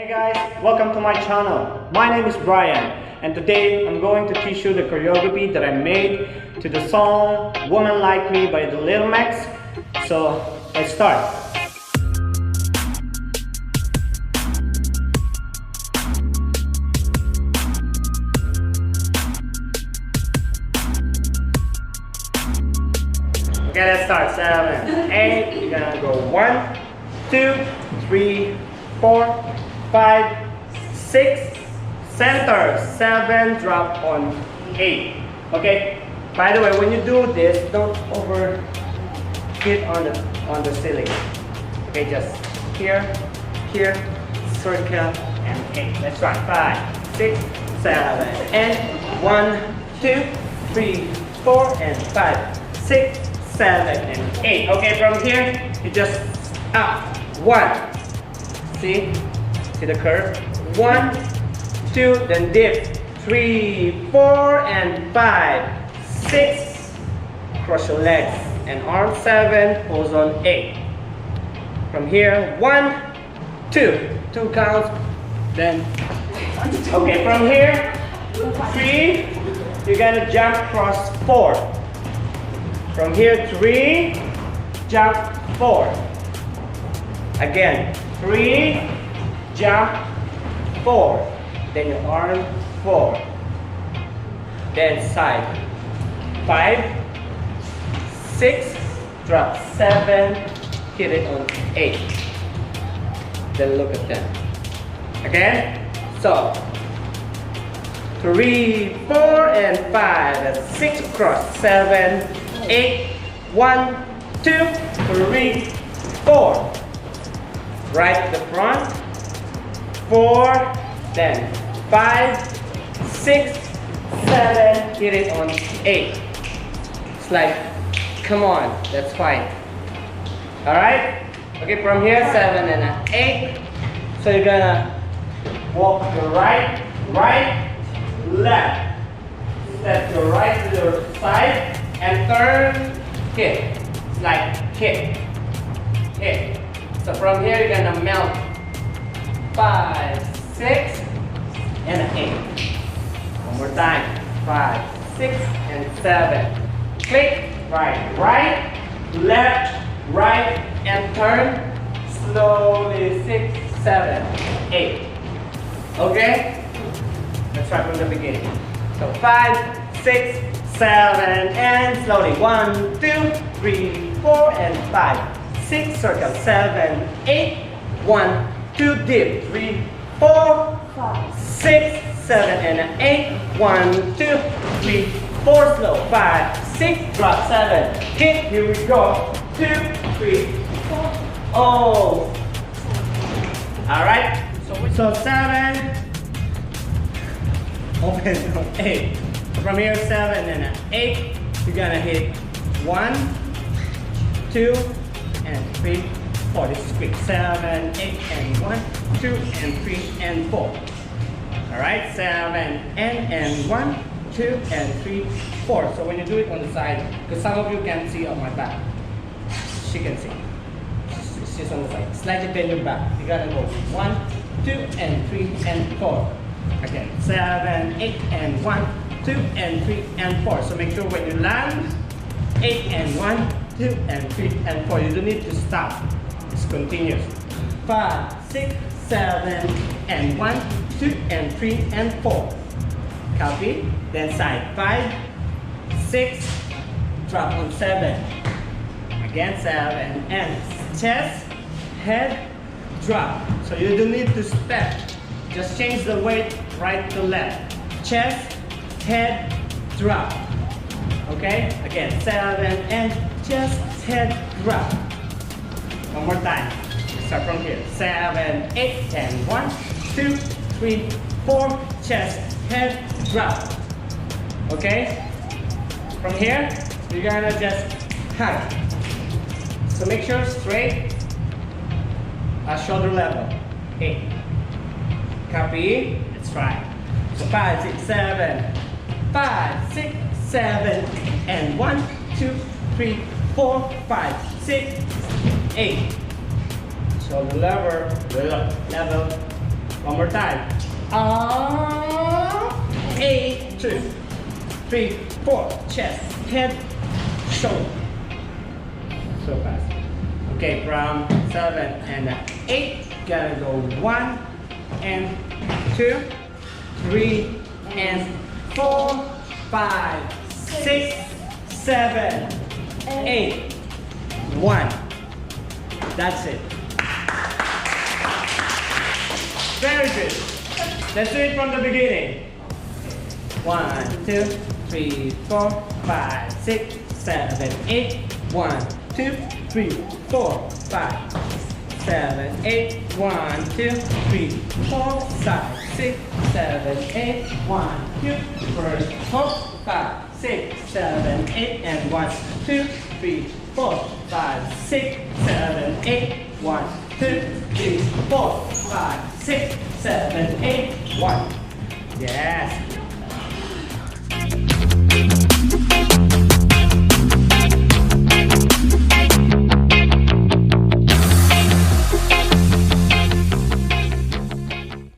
Hey guys, welcome to my channel. My name is Brian, and today I'm going to teach you the choreography that I made to the song Woman Like Me by the Little Max. So let's start. Okay, let's start. 7, 8. You're gonna go 1, 2, 3, 4, 5, 6, center, 7, drop on 8. Okay. By the way, when you do this, don't over hit on the ceiling. Okay, just here, circle, and 8. Let's try. 5, 6, 7, and 1, 2, 3, 4, and 5, 6, 7, and 8. Okay, from here you just up. 1. See the curve? 1, 2, then dip. 3, 4, and 5, 6. Cross your legs and arm. 7. Pulls on 8. From here, 1, 2. 2 counts. Then okay, from here, 3. You're gonna jump cross 4. From here, 3. Jump 4. Again, 3, jump 4, then your arm 4, then side 5, 6, drop 7, hit it on 8, then look at them. Again, so 3, 4, and 5, and 6 across 7, 8, 1, 2, 3, 4. Right at the front, 4, then 5, 6, 7, hit it on 8. It's like, come on, that's fine. Alright? Okay, from here, 7 and 8. So you're gonna walk your right, left. Step your right to the side and turn, hit. It's like hit. So from here, you're gonna melt 5, 6, and 8. One more time. 5, 6, and 7. Click, right, left, right, and turn. Slowly, 6, 7, 8. Okay? Let's try from the beginning. So 5, 6, 7, and slowly. 1, 2, 3, 4, and 5. 6, circle, 7, 8, 1, 2, dip, 3, 4, 6, 7, and 8, 1, 2, 3, 4, slow, 5, 6, drop, 7, hit, here we go, 2, 3, 4, oh, alright, so 7, open, 8, from here, 7 and 8, you're gonna hit 1, 2, and 3, 4. This is quick. 7, 8, and 1, 2, and 3, and 4. Alright, 7, and 1, 2, and 3, 4. So when you do it on the side, because some of you can't see on my back, she can see. She's on the side. Slightly bend your back. You gotta go 1, 2, and 3, and 4. Again, 7, 8, and 1, 2, and 3, and 4. So make sure when you land, 8, and 1, 2, and 3, and 4. You don't need to stop. It's continuous. 5, 6, 7, and 1, 2, and 3, and 4. Copy. Then side 5, 6, drop on 7. Again 7, and chest, head, drop. So you don't need to step. Just change the weight right to left. Chest, head, drop. Okay? Again 7, and chest, head, drop. One more time. Start from here. 7, 8, and 1, 2, 3, 4, chest, head, drop. Okay? From here, you're gonna just hug. So make sure straight at shoulder level. 8. Copy? Let's try. So 5, 6, 7. 5, 6, 7, and 1, 2, 3, 4, 5, 6, 8. Shoulder level, One more time. 8, 2, 3, 4. Chest, head, shoulder. So fast. Okay, from 7 and 8, gonna go 1 and 2, 3 and 4, 5, 6, 7, 8, 1. That's it. Very good. Let's do it from the beginning. 1, 2, 3, 4, 5, 6, 7, 8. 1, 2, 3, 4, 5, 7, 8. 1, 2, 3, 4, 5, 6, 7, 8. 1, 2, first, 4, 5, 6, 7, 8, and 1, 2, 3, 4, 5, 6, 7, 8. 1, 2, 3, 4, 5, 6, 7, 8. 1. Yes.